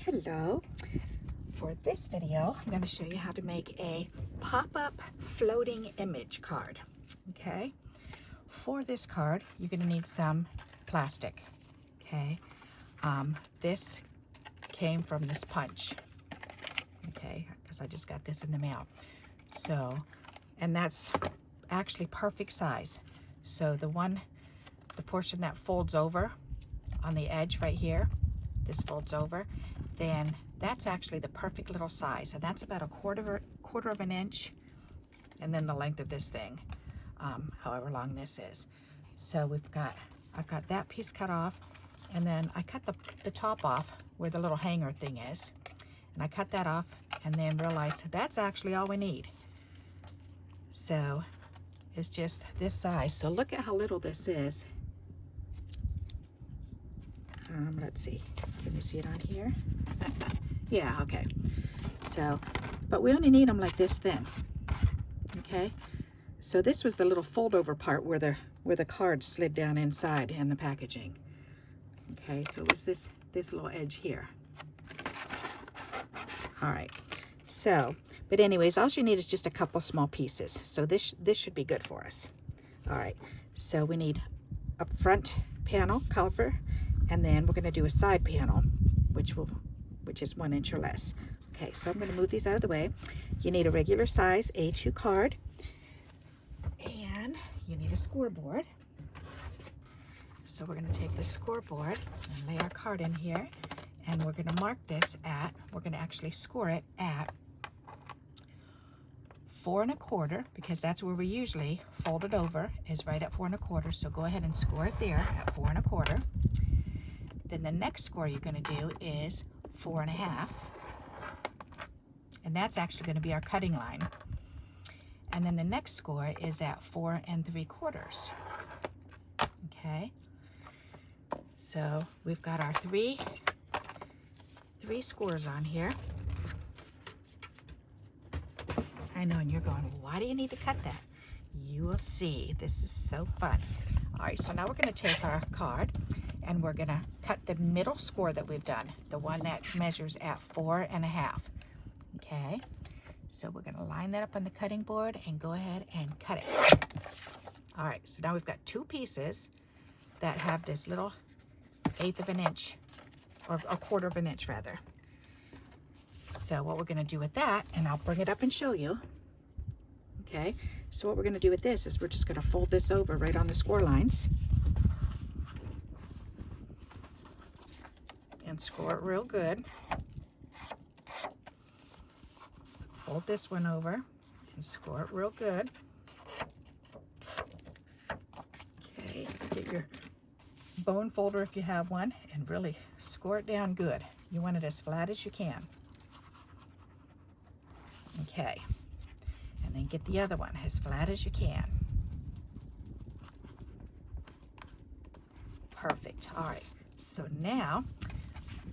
Hello. For this video, I'm going to show you how to make a pop-up floating image card. Okay. For this card, you're going to need some plastic. Okay. This came from this punch. Okay, because I just got this in the mail. So, and that's actually perfect size. So the portion that folds over on the edge right here, this folds over, then that's actually the perfect little size, and that's about a quarter of an inch, and then the length of this thing, however long this is. So I've got that piece cut off, and then I cut the top off where the little hanger thing is, and I cut that off, and then realized that's actually all we need. So it's just this size. So look at how little this is. Let's see, can you see it on here? Yeah, okay. So, but we only need them like this thin. Okay, so this was the little fold over part where the card slid down inside in the packaging. Okay, so it was this little edge here. All right, so, but anyways, all you need is just a couple small pieces. So this should be good for us. All right, so we need a front panel cover, and then we're going to do a side panel, which is 1 inch or less. Okay, so I'm going to move these out of the way. You need a regular size A2 card, and you need a scoreboard. So we're going to take the scoreboard and lay our card in here, and we're going to mark this we're going to actually score it at 4 1/4, because that's where we usually fold it over, is right at 4 1/4. So go ahead and score it there at 4 1/4. Then the next score you're going to do is 4 1/2, and that's actually going to be our cutting line. And then the next score is at 4 3/4. Okay, so we've got our three scores on here. I know, and you're going, why do you need to cut that? You will see. This is so fun. All right, so now we're going to take our card, and we're going to cut the middle score that we've done, the one that measures at 4 1/2. Okay, so we're going to line that up on the cutting board and go ahead and cut it. All right, so now we've got two pieces that have this little 1/8 of an inch, or a 1/4 of an inch rather. So what we're going to do with that, and I'll bring it up and show you. Okay, so what we're going to do with this is we're just going to fold this over right on the score lines and score it real good. Fold this one over and score it real good. Okay, get your bone folder if you have one, and really score it down good. You want it as flat as you can. Okay, and then get the other one as flat as you can. Perfect. All right, so now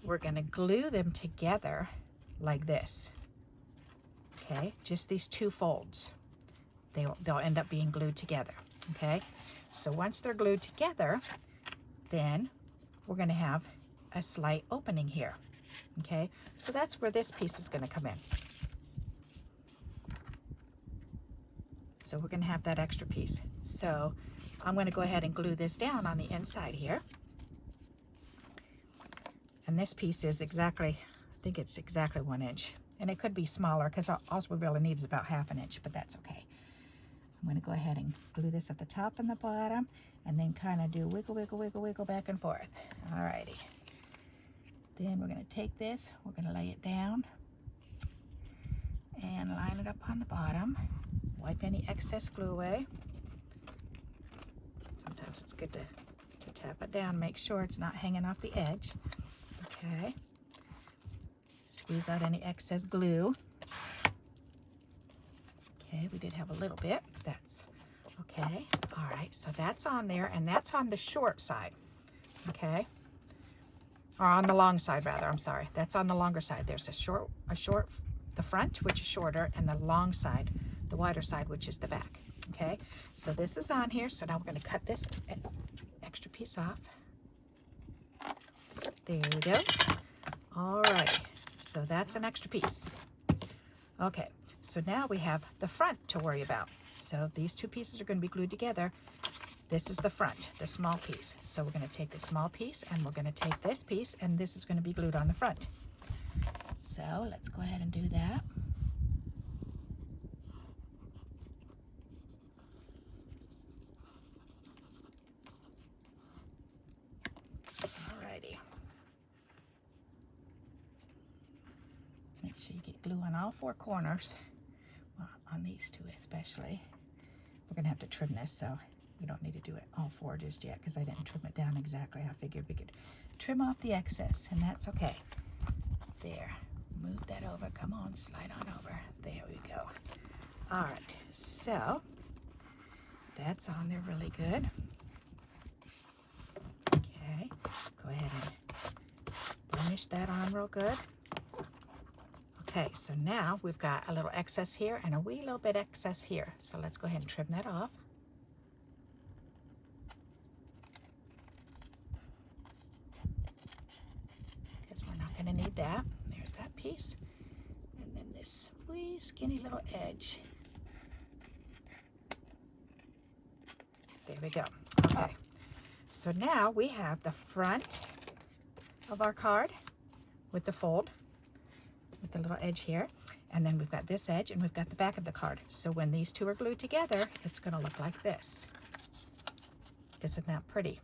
we're going to glue them together like this. Okay, just these two folds. They'll end up being glued together. Okay, so once they're glued together, then we're going to have a slight opening here. Okay, so that's where this piece is going to come in. So we're going to have that extra piece. So I'm going to go ahead and glue this down on the inside here. And this piece is exactly, I think it's exactly 1 inch. And it could be smaller, because all we really need is about 1/2 inch, but that's okay. I'm going to go ahead and glue this at the top and the bottom, and then kind of do wiggle, wiggle, wiggle, wiggle back and forth. All righty. Then we're going to take this, we're going to lay it down and line it up on the bottom. Wipe any excess glue away. Sometimes it's good to tap it down, make sure it's not hanging off the edge. Okay. Squeeze out any excess glue. Okay, we did have a little bit. That's okay. All right, so that's on there, and that's on the short side. Okay. Or on the long side, rather. I'm sorry. That's on the longer side. There's the front, which is shorter, and the long side, the wider side, which is the back. Okay, so this is on here. So now we're going to cut this extra piece off. There we go. All right, so that's an extra piece. Okay, so now we have the front to worry about. So these two pieces are going to be glued together. This is the front, the small piece. So we're going to take the small piece and we're going to take this piece, and this is going to be glued on the front. So let's go ahead and do that. Alrighty. Make sure you get glue on all four corners, well, on these two especially. We're going to have to trim this, so we don't need to do it all four just yet because I didn't trim it down exactly. I figured we could trim off the excess, and that's okay. There. Move that over. Come on, slide on over. There we go. All right, so that's on there really good. Okay, go ahead and burnish that on real good. Okay, so now we've got a little excess here and a wee little bit excess here. So let's go ahead and trim that off. Because we're not going to need that. There's that piece. And then this wee skinny little edge. There we go. Okay, so now we have the front of our card with the fold, with the little edge here, and then we've got this edge and we've got the back of the card. So when these two are glued together, it's going to look like this. Isn't that pretty?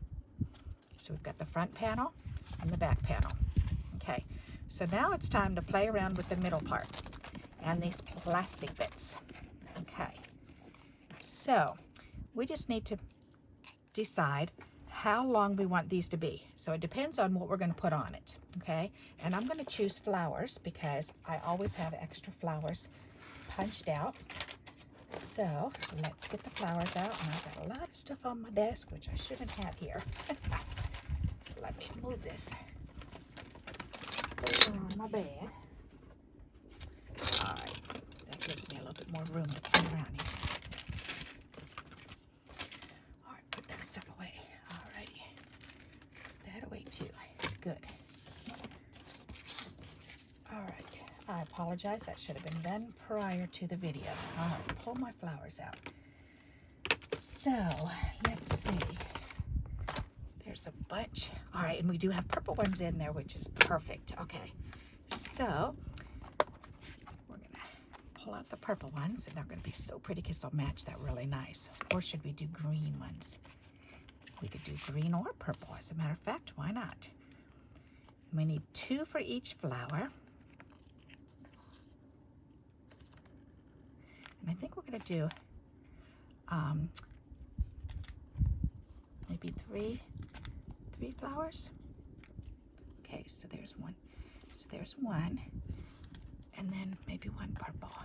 So we've got the front panel and the back panel. Okay, so now it's time to play around with the middle part and these plastic bits. Okay, so we just need to decide how long we want these to be. So it depends on what we're going to put on it, okay? And I'm going to choose flowers because I always have extra flowers punched out. So let's get the flowers out. And I've got a lot of stuff on my desk, which I shouldn't have here. So let me move this over on my bed. All right, that gives me a little bit more room to play around here. All right, put that stuff away. Too. Good. All right. I apologize. That should have been done prior to the video. All right. Pull my flowers out. So let's see. There's a bunch. All right. And we do have purple ones in there, which is perfect. Okay. So we're going to pull out the purple ones, and they're going to be so pretty because they'll match that really nice. Or should we do green ones? We could do green or purple, as a matter of fact. Why not? We need 2 for each flower. And I think we're going to do maybe three flowers. Okay, so there's one. So there's one. And then maybe one purple.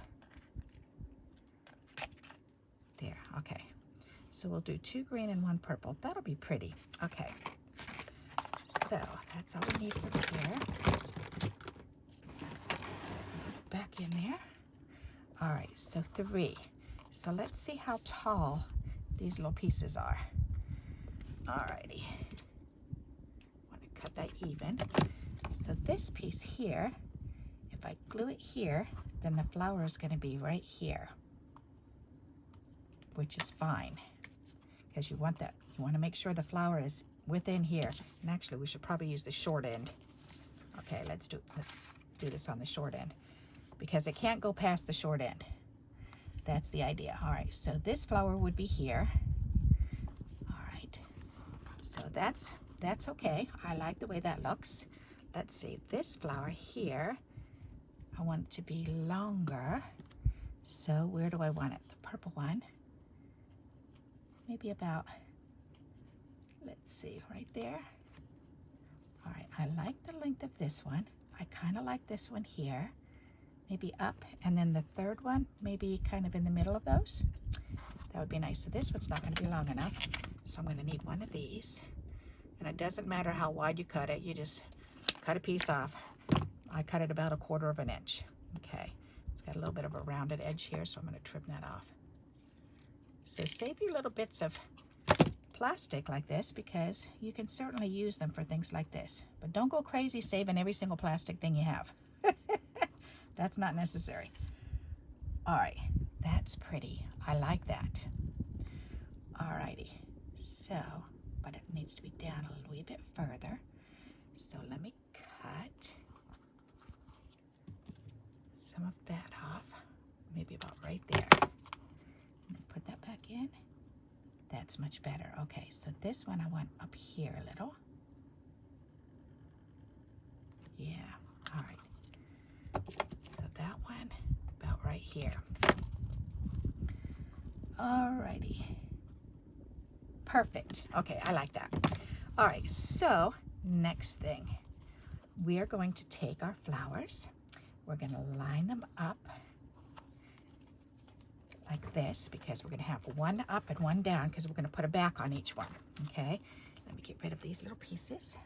There, okay. So we'll do 2 green and 1 purple. That'll be pretty. Okay. So that's all we need for here. Back in there. All right, so 3. So let's see how tall these little pieces are. All righty. Want to cut that even. So this piece here, if I glue it here, then the flower is going to be right here, which is fine. Because you want that. You want to make sure the flower is within here. And actually, we should probably use the short end. Okay, let's do this on the short end. Because it can't go past the short end. That's the idea. All right, so this flower would be here. All right, so that's okay. I like the way that looks. Let's see, this flower here, I want it to be longer. So where do I want it? The purple one. Maybe about, let's see, right there. All right, I like the length of this one. I kind of like this one here. Maybe up, and then the third one, maybe kind of in the middle of those. That would be nice. So this one's not going to be long enough, so I'm going to need one of these. And it doesn't matter how wide you cut it, you just cut a piece off. I cut it about 1/4 of an inch. Okay, it's got a little bit of a rounded edge here, so I'm going to trim that off. So save you little bits of plastic like this because you can certainly use them for things like this. But don't go crazy saving every single plastic thing you have. That's not necessary. All right, that's pretty. I like that. All righty, so, but it needs to be down a little wee bit further. So let me cut some of that off, maybe about right there. And then put that back in. That's much better. Okay, so this one I want up here a little. Yeah, all right. So that one about right here. All righty. Perfect. Okay, I like that. All right, so next thing, we are going to take our flowers. We're going to line them up like this because we're going to have one up and one down because we're going to put a back on each one. Okay, let me get rid of these little pieces.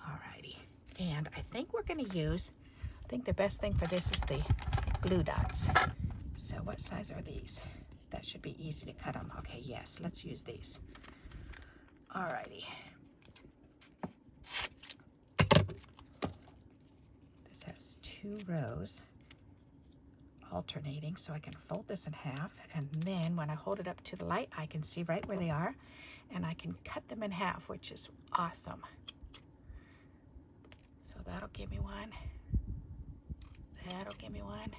All righty. And I think we're going to use, I think the best thing for this is the glue dots. So what size are these? That should be easy to cut them. Okay, yes, let's use these. All righty. This has 2 rows alternating, so I can fold this in half, and then when I hold it up to the light, I can see right where they are, and I can cut them in half, which is awesome. So that'll give me one. That'll give me one.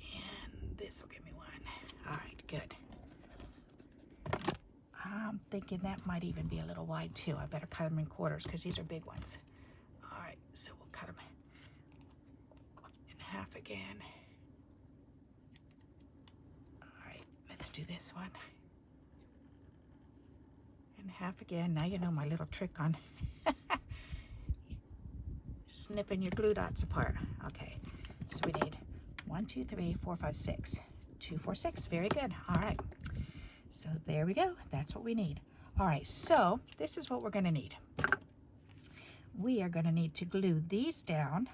And this will give me one. All right, good. I'm thinking that might even be a little wide too. I better cut them in quarters because these are big ones. All right, so we'll cut them in half again. All right, let's do this one. In half again. Now you know my little trick on snipping your glue dots apart. Okay, so we need 1, 2, 3, 4, 5, 6. 2, 4, 6. Very good. All right. So there we go. That's what we need. All right. So this is what we're going to need. We are going to need to glue these down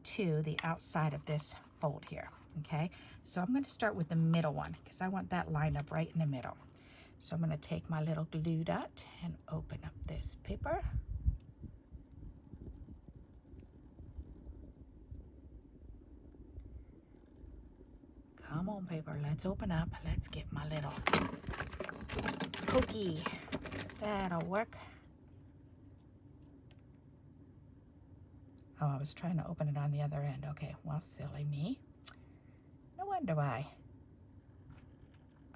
to the outside of this fold here. Okay. So I'm going to start with the middle one because I want that lined up right in the middle. So I'm going to take my little glue dot and open up this paper. Come on, paper, let's open up. Let's get my little pokey. That'll work. Oh, I was trying to open it on the other end. Okay, well, silly me. No wonder why.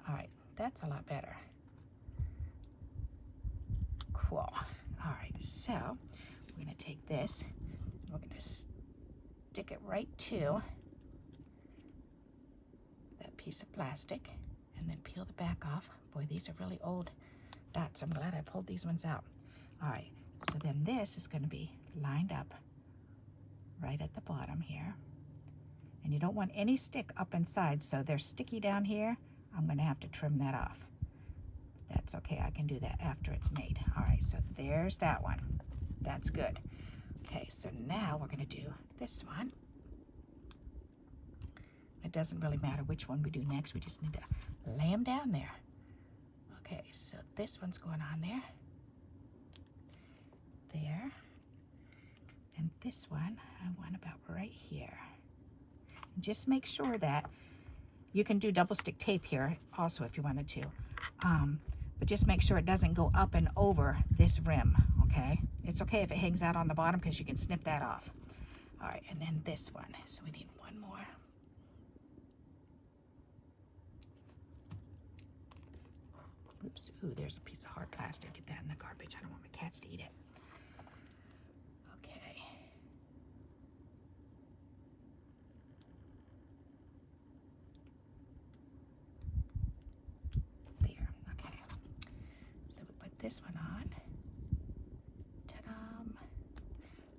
All right, that's a lot better. Cool. All right, so we're going to take this. We're going to stick it right to piece of plastic and then peel the back off. Boy, these are really old dots. I'm glad I pulled these ones out. All right, so then this is going to be lined up right at the bottom here. And you don't want any stick up inside, so they're sticky down here. I'm going to have to trim that off. That's okay, I can do that after it's made. All right, so there's that one. That's good. Okay, so now we're going to do this one. It doesn't really matter which one we do next. We just need to lay them down there. Okay, so this one's going on there. There. And this one, I want about right here. Just make sure that you can do double stick tape here also if you wanted to. But just make sure it doesn't go up and over this rim, okay? It's okay if it hangs out on the bottom because you can snip that off. All right, and then this one. So we need one more. Oops, ooh, there's a piece of hard plastic. Get that in the garbage. I don't want my cats to eat it. Okay. There, okay. So we put this one on. Ta-da!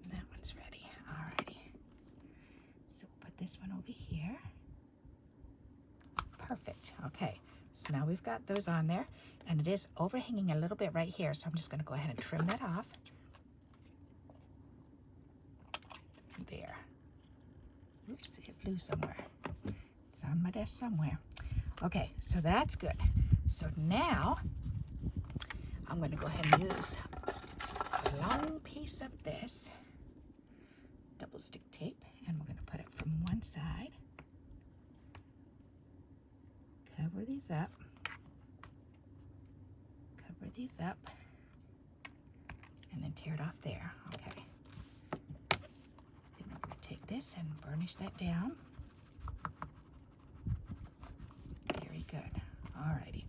And that one's ready. Alrighty. So we'll put this one over here. Perfect, okay. So now we've got those on there, and it is overhanging a little bit right here, so I'm just going to go ahead and trim that off. There. Oops, it flew somewhere. It's on my desk somewhere. Okay, so that's good. So now I'm going to go ahead and use a long piece of this double stick tape, and we're going to put it from one side. Cover these up. Cover these up. And then tear it off there. Okay. Then we're going to take this and burnish that down. Very good. Alrighty.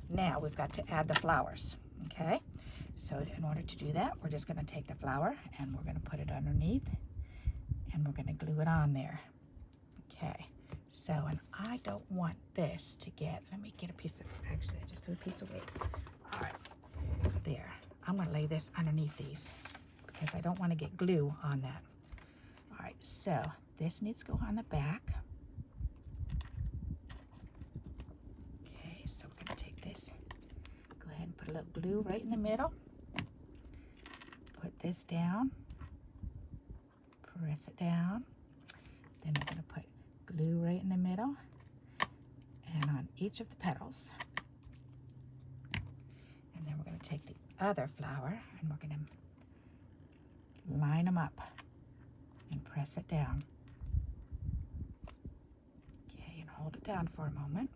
Now we've got to add the flowers. Okay. So in order to do that, we're just going to take the flower and we're going to put it underneath and we're going to glue it on there. Okay. So, and I don't want this to get, let me get a piece of, actually I just threw a piece away. All right. There. I'm going to lay this underneath these because I don't want to get glue on that. All right, so this needs to go on the back. Okay, so we're going to take this, go ahead and put a little glue right in the middle. Put this down, press it down. Then we're going to put glue right in the middle and on each of the petals. And then we're going to take the other flower and we're going to line them up and press it down. Okay, and hold it down for a moment.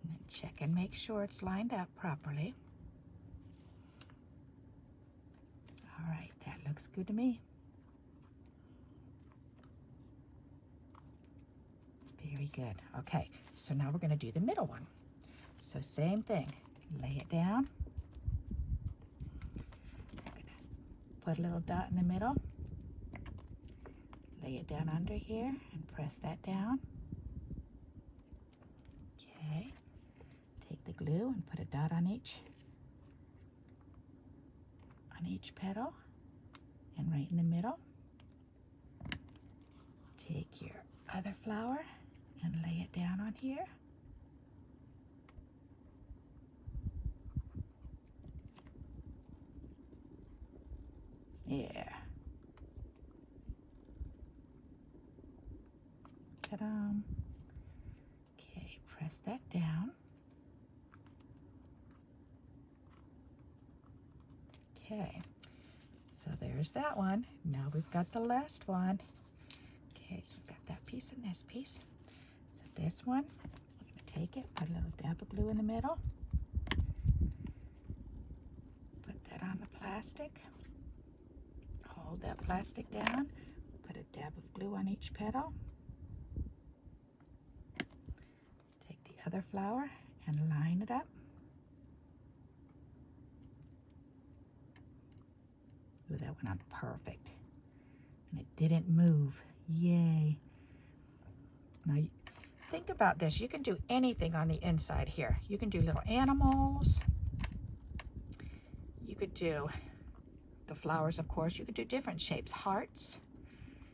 And then check and make sure it's lined up properly. All right, that looks good to me. Very good. Okay, so now we're going to do the middle one. So same thing. Lay it down. I'm going to put a little dot in the middle. Lay it down under here and press that down. Okay. Take the glue and put a dot on each petal and right in the middle. Take your other flower and lay it down on here. Yeah. Ta-da. Okay, press that down. Okay, so there's that one. Now we've got the last one. Okay, so we've got that piece and this piece. So this one, we're going to take it, put a little dab of glue in the middle. Put that on the plastic. Hold that plastic down. Put a dab of glue on each petal. Take the other flower and line it up. Ooh, that went on perfect. And it didn't move. Yay. Now, think about this. You can do anything on the inside here. You can do little animals. You could do the flowers, of course. You could do different shapes. Hearts,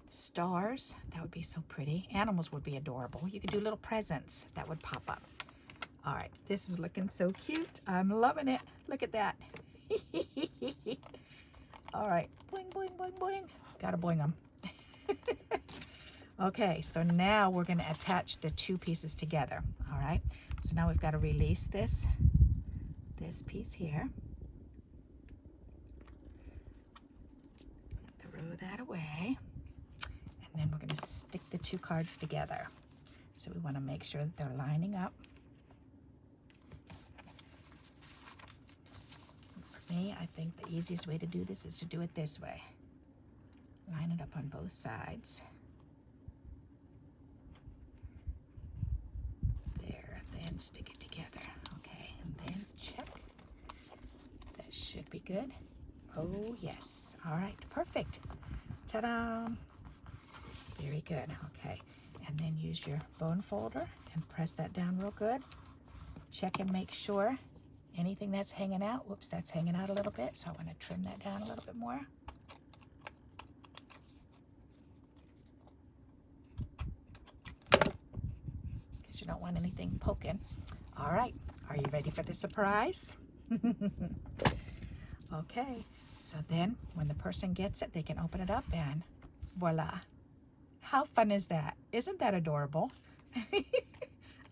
stars. That would be so pretty. Animals would be adorable. You could do little presents that would pop up. All right, this is looking so cute. I'm loving it. Look at that. All right, boing, boing, boing, boing. Gotta boing them. Okay, so now we're going to attach the two pieces together. All right, so now we've got to release this piece here. Throw that away. And then we're going to stick the two cards together. So we want to make sure that they're lining up. For me, I think the easiest way to do this is to do it this way. Line it up on both sides. There, and then stick it together. Okay, and then check. That should be good. Oh, yes. All right, perfect. Ta-da! Very good. Okay, and then use your bone folder and press that down real good. Check and make sure anything that's hanging out, whoops, that's hanging out a little bit, so I want to trim that down a little bit more. Because you don't want anything poking. All right, are you ready for the surprise? Okay, so then when the person gets it, they can open it up and voila. How fun is that? Isn't that adorable?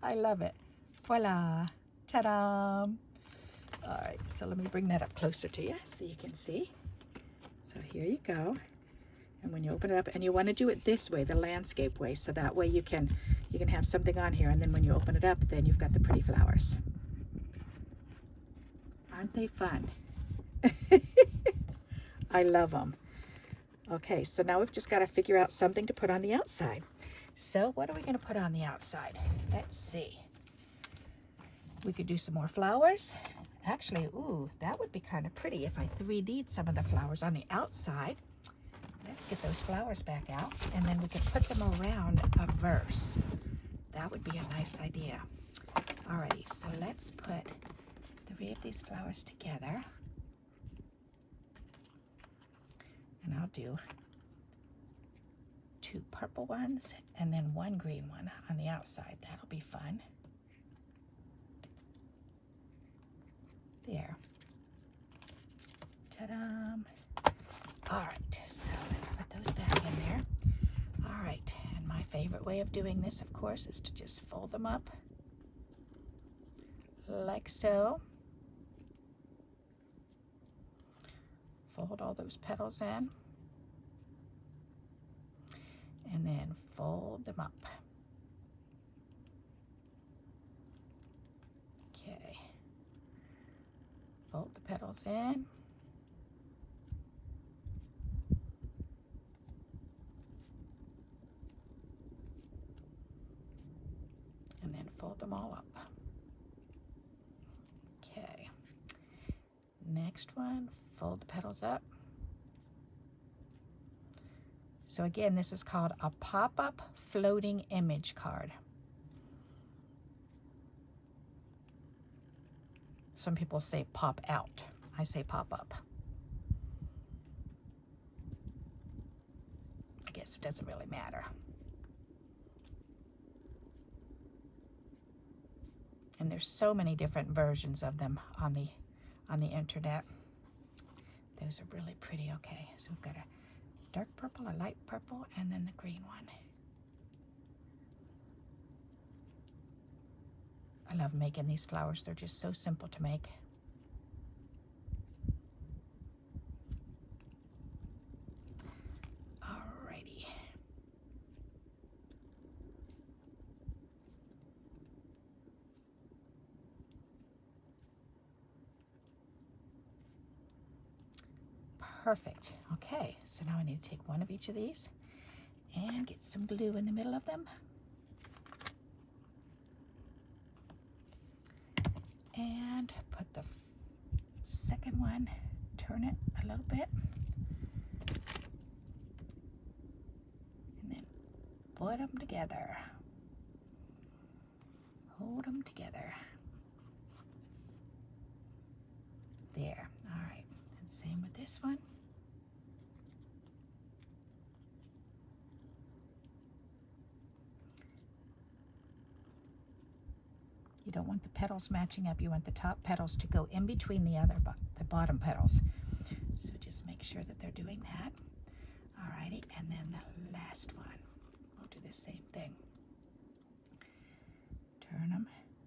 I love it. Voila. Ta-da! All right, so let me bring that up closer to you so you can see. So here you go. And when you open it up, and you want to do it this way, the landscape way, so that way you can have something on here, and then when you open it up, then you've got the pretty flowers. Aren't they fun? I love them. Okay, so now we've just got to figure out something to put on the outside. So what are we going to put on the outside? Let's see. We could do some more flowers. Actually, ooh, that would be kind of pretty if I 3D'd some of the flowers on the outside. Let's get those flowers back out, and then we can put them around a verse. That would be a nice idea. Alrighty, so let's put 3 of these flowers together. And I'll do 2 purple ones and then 1 green one on the outside. That'll be fun. There. Ta-da! All right, so let's put those back in there. All right, and my favorite way of doing this, of course, is to just fold them up like so. Fold all those petals in, and then fold them up. Okay. Fold the petals in. And then fold them all up. Okay. Next one, fold the petals up. So again, this is called a pop-up floating image card. Some people say pop out. I say pop up. I guess it doesn't really matter. And there's so many different versions of them on the internet. Those are really pretty. Okay, so we've got a dark purple, a light purple, and then the green one. I love making these flowers. They're just so simple to make. Alrighty. Perfect. Okay, so now I need to take one of each of these and get some glue in the middle of them. And put the second one, turn it a little bit, and then put them together. Hold them together. There. All right. And same with this one. You don't want the petals matching up. You want the top petals to go in between the bottom petals. So just make sure that they're doing that. Alrighty, and then the last one. We'll do the same thing. Turn them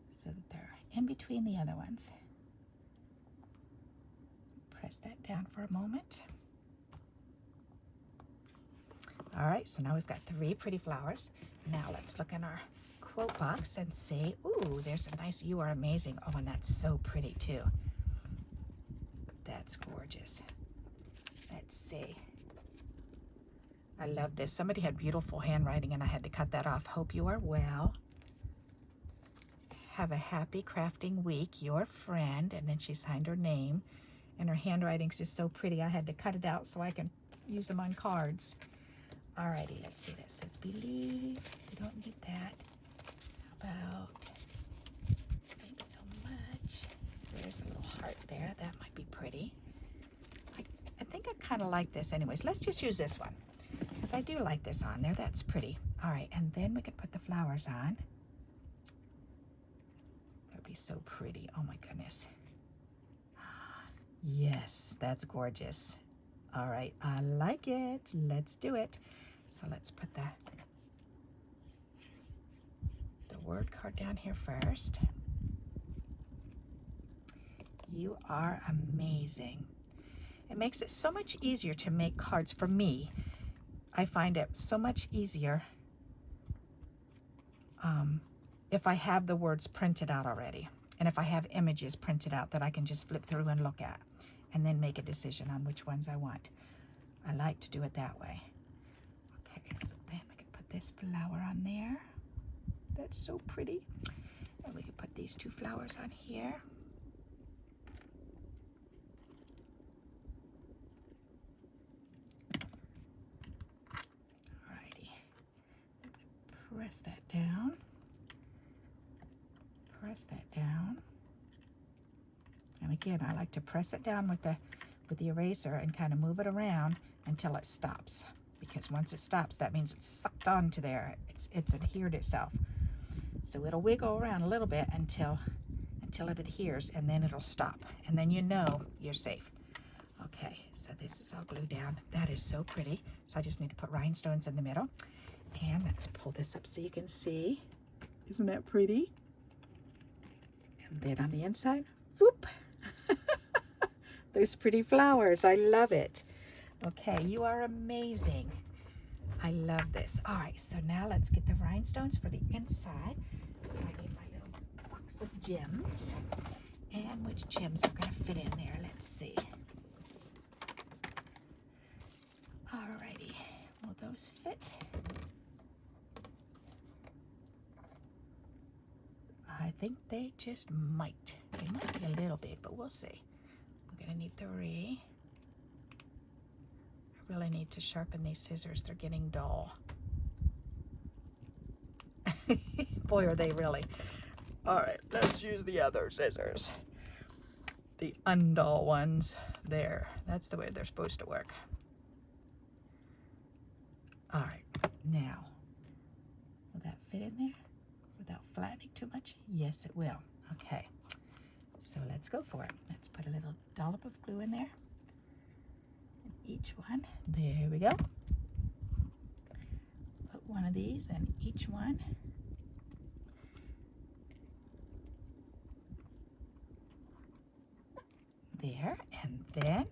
so that they're in between the other ones. Press that down for a moment. Alright, so now we've got 3 pretty flowers. Now let's look in our quote box and see, ooh, there's a nice "You are amazing." Oh, and that's so pretty too. That's gorgeous. Let's see. I love this. Somebody had beautiful handwriting and I had to cut that off. Hope you are well. Have a happy crafting week. Your friend. And then she signed her name. And her handwriting's just so pretty. I had to cut it out so I can use them on cards. Alrighty, let's see. That says believe. We don't need that. About thanks so much. There's a little heart there. That might be pretty. I think I kind of like this anyways. Let's just use this one because I do like this on there. That's pretty. All right, and then we can put the flowers on. That would be so pretty. Oh my goodness. Yes, that's gorgeous. All right, I like it. Let's do it. So let's put the word card down here first. You are amazing. It makes it so much easier to make cards for me. I find it so much easier if I have the words printed out already, and if I have images printed out that I can just flip through and look at and then make a decision on which ones I want. I like to do it that way. Okay, so then we can put this flower on there. That's so pretty. And we can put these two flowers on here. Alrighty. Press that down. Press that down. And again, I like to press it down with the eraser and kind of move it around until it stops. Because once it stops, that means it's sucked onto there. It's adhered itself. So it'll wiggle around a little bit until it adheres, and then it'll stop. And then you know you're safe. Okay, so this is all glued down. That is so pretty. So I just need to put rhinestones in the middle. And let's pull this up so you can see. Isn't that pretty? And then on the inside, whoop. There's pretty flowers. I love it. Okay, you are amazing. I love this. All right, so now let's get the rhinestones for the inside. So I need my little box of gems. And which gems are going to fit in there? Let's see. Alrighty, will those fit? I think they just might. They might be a little big, but we'll see. I'm going to need 3. I really need to sharpen these scissors. They're getting dull. Boy, are they really. All right, let's use the other scissors. The undull ones. There. That's the way they're supposed to work. All right, now, will that fit in there without flattening too much? Yes, it will. Okay, so let's go for it. Let's put a little dollop of glue in there. Each one. There we go. Put one of these in each one. There, and then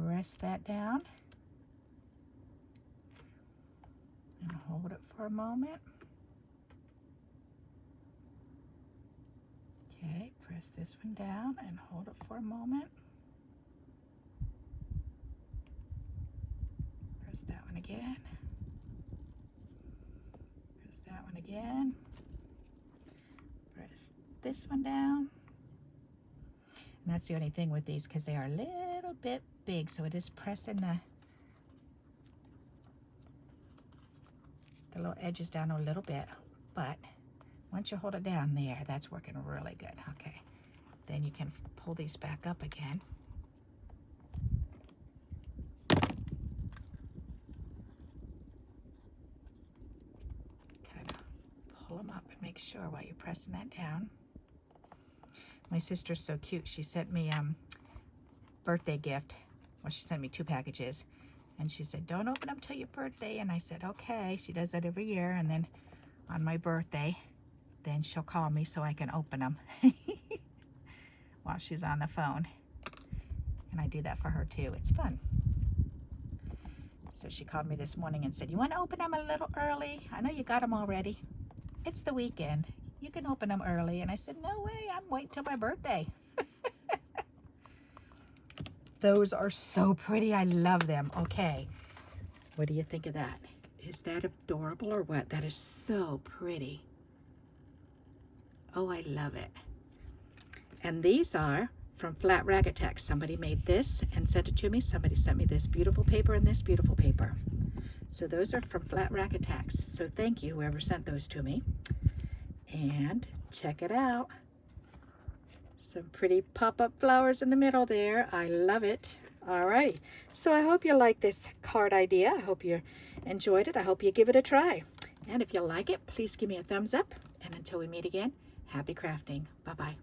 press that down and hold it for a moment. Okay, press this one down and hold it for a moment. Press that one again. Press that one again. Press this one down. And that's the only thing with these, because they are a little bit big, so it is pressing the little edges down a little bit. But once you hold it down there, that's working really good. Okay, then you can pull these back up again. Kind of pull them up and make sure while you're pressing that down. My sister's so cute. She sent me birthday gift. Well, she sent me 2 packages. And she said, don't open them till your birthday. And I said, okay. She does that every year. And then on my birthday, then she'll call me so I can open them while she's on the phone. And I do that for her too. It's fun. So she called me this morning and said, you want to open them a little early? I know you got them already. It's the weekend. You can open them early. And I said, no way, I'm waiting till my birthday. Those are so pretty. I love them. Okay, what do you think of that? Is that adorable or what? That is so pretty. Oh, I love it. And these are from Flat Raggetex. Somebody made this and sent it to me. Somebody sent me this beautiful paper and this beautiful paper. So those are from Flat Raggetex. So thank you, whoever sent those to me. And check it out. Some pretty pop-up flowers in the middle there. I love it. Alrighty. So I hope you like this card idea. I hope you enjoyed it. I hope you give it a try. And if you like it, please give me a thumbs up. And until we meet again, happy crafting. Bye-bye.